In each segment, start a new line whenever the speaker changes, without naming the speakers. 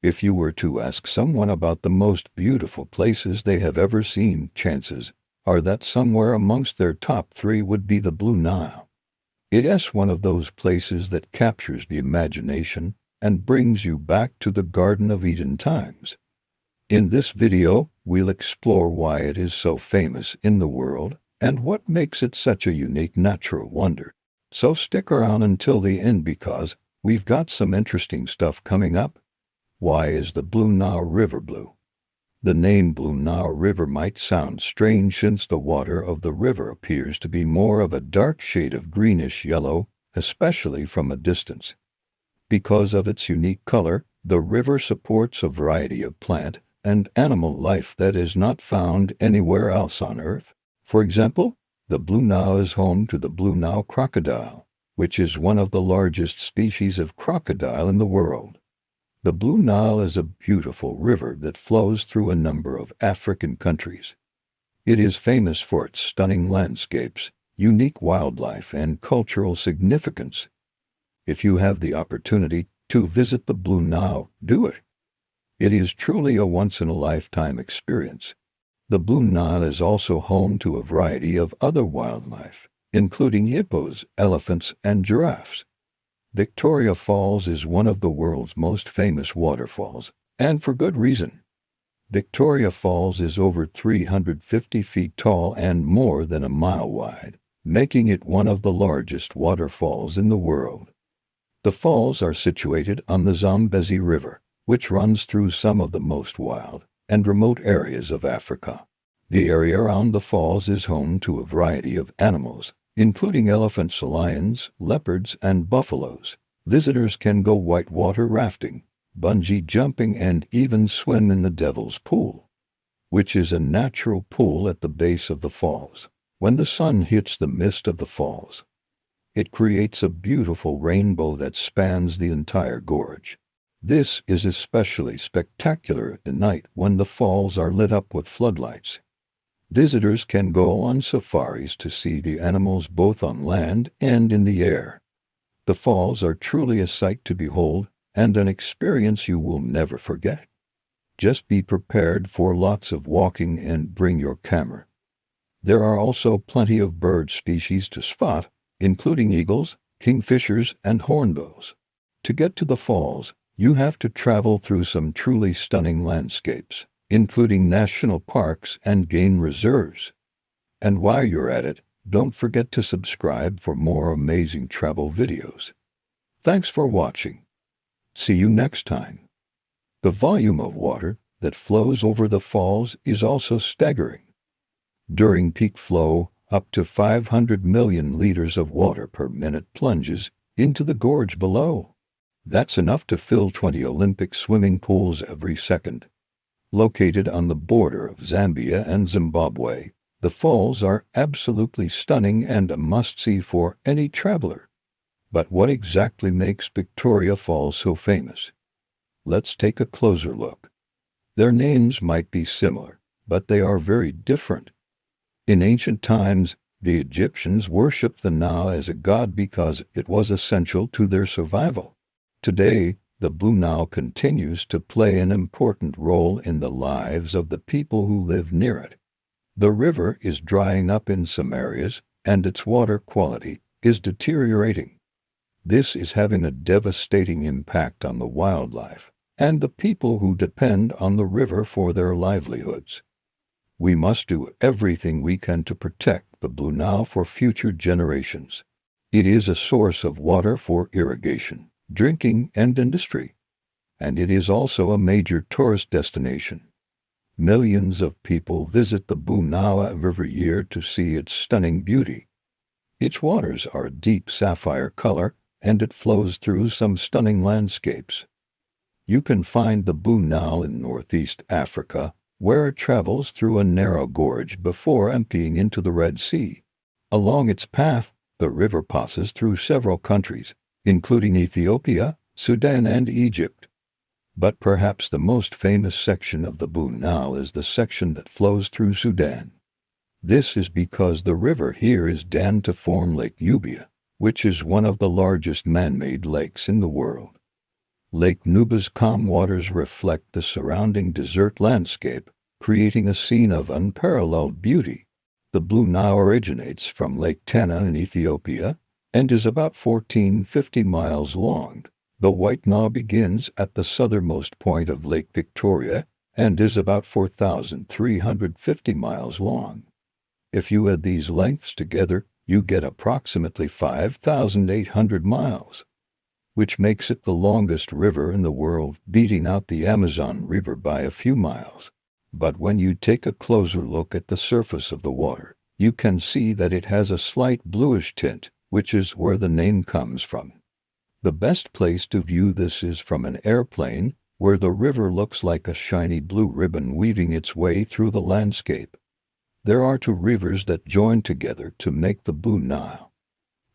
If you were to ask someone about the most beautiful places they have ever seen, chances are that somewhere amongst their top three would be the Blue Nile. It is one of those places that captures the imagination and brings you back to the Garden of Eden times. In this video, we'll explore why it is so famous in the world and what makes it such a unique natural wonder. So stick around until the end because we've got some interesting stuff coming up. Why is the Blue Nile River blue? The name Blue Nile River might sound strange since the water of the river appears to be more of a dark shade of greenish yellow, especially from a distance. Because of its unique color, the river supports a variety of plant and animal life that is not found anywhere else on Earth. For example, the Blue Nile is home to the Blue Nile crocodile, which is one of the largest species of crocodile in the world. The Blue Nile is a beautiful river that flows through a number of African countries. It is famous for its stunning landscapes, unique wildlife, and cultural significance. If you have the opportunity to visit the Blue Nile, do it. It is truly a once-in-a-lifetime experience. The Blue Nile is also home to a variety of other wildlife, including hippos, elephants, and giraffes. Victoria Falls is one of the world's most famous waterfalls, and for good reason. Victoria Falls is over 350 feet tall and more than a mile wide, making it one of the largest waterfalls in the world. The falls are situated on the Zambezi River, which runs through some of the most wild and remote areas of Africa. The area around the falls is home to a variety of animals, including elephants, lions, leopards, and buffaloes. Visitors can go whitewater rafting, bungee jumping, and even swim in the Devil's Pool, which is a natural pool at the base of the falls. When the sun hits the mist of the falls, it creates a beautiful rainbow that spans the entire gorge. This is especially spectacular at night when the falls are lit up with floodlights. Visitors can go on safaris to see the animals both on land and in the air. The falls are truly a sight to behold and an experience you will never forget. Just be prepared for lots of walking and bring your camera. There are also plenty of bird species to spot, including eagles, kingfishers, and hornbills. To get to the falls, you have to travel through some truly stunning landscapes, including national parks and game reserves. And while you're at it, don't forget to subscribe for more amazing travel videos. Thanks for watching. See you next time. The volume of water that flows over the falls is also staggering. During peak flow, up to 500 million liters of water per minute plunges into the gorge below. That's enough to fill 20 Olympic swimming pools every second. Located on the border of Zambia and Zimbabwe, the falls are absolutely stunning and a must-see for any traveler. But what exactly makes Victoria Falls so famous? Let's take a closer look. Their names might be similar, but they are very different. In ancient times, the Egyptians worshipped the Nile as a god because it was essential to their survival. Today, the Blue Nile continues to play an important role in the lives of the people who live near it. The river is drying up in some areas, and its water quality is deteriorating. This is having a devastating impact on the wildlife and the people who depend on the river for their livelihoods. We must do everything we can to protect the Blue Nile for future generations. It is a source of water for irrigation, drinking, and industry, and it is also a major tourist destination. Millions of people visit the Blue Nile every year to see its stunning beauty. Its waters are a deep sapphire color, and it flows through some stunning landscapes. You can find the Blue Nile in northeast Africa, where it travels through a narrow gorge before emptying into the Red Sea. Along its path, the river passes through several countries, including Ethiopia, Sudan, and Egypt. But perhaps the most famous section of the Blue Nile is the section that flows through Sudan. This is because the river here is dammed to form Lake Eubea, which is one of the largest man-made lakes in the world. Lake Nuba's calm waters reflect the surrounding desert landscape, creating a scene of unparalleled beauty. The Blue Nile originates from Lake Tana in Ethiopia and is about 1450 miles long. The White Nile begins at the southernmost point of Lake Victoria and is about 4,350 miles long. If you add these lengths together, you get approximately 5,800 miles, which makes it the longest river in the world, beating out the Amazon River by a few miles. But when you take a closer look at the surface of the water, you can see that it has a slight bluish tint, which is where the name comes from. The best place to view this is from an airplane, where the river looks like a shiny blue ribbon weaving its way through the landscape. There are two rivers that join together to make the Blue Nile.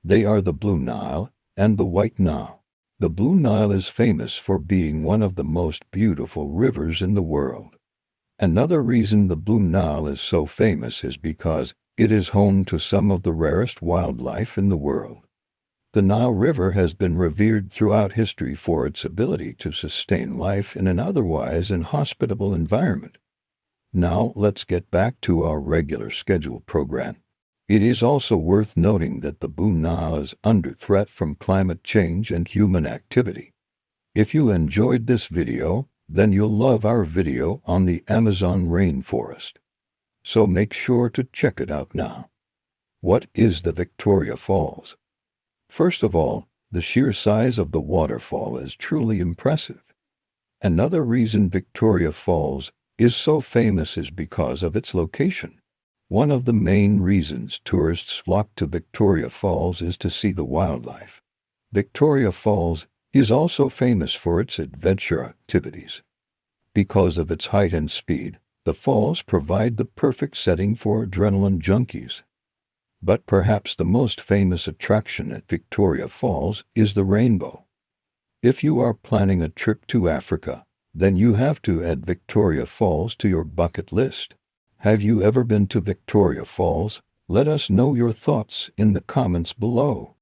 They are the Blue Nile and the White Nile. The Blue Nile is famous for being one of the most beautiful rivers in the world. Another reason the Blue Nile is so famous is because it is home to some of the rarest wildlife in the world. The Nile River has been revered throughout history for its ability to sustain life in an otherwise inhospitable environment. Now let's get back to our regular scheduled program. It is also worth noting that the Blue Nile is under threat from climate change and human activity. If you enjoyed this video, then you'll love our video on the Amazon rainforest. So make sure to check it out now. What is the Victoria Falls? First of all, the sheer size of the waterfall is truly impressive. Another reason Victoria Falls is so famous is because of its location. One of the main reasons tourists flock to Victoria Falls is to see the wildlife. Victoria Falls is also famous for its adventure activities. Because of its height and speed, the falls provide the perfect setting for adrenaline junkies. But perhaps the most famous attraction at Victoria Falls is the rainbow. If you are planning a trip to Africa, then you have to add Victoria Falls to your bucket list. Have you ever been to Victoria Falls? Let us know your thoughts in the comments below.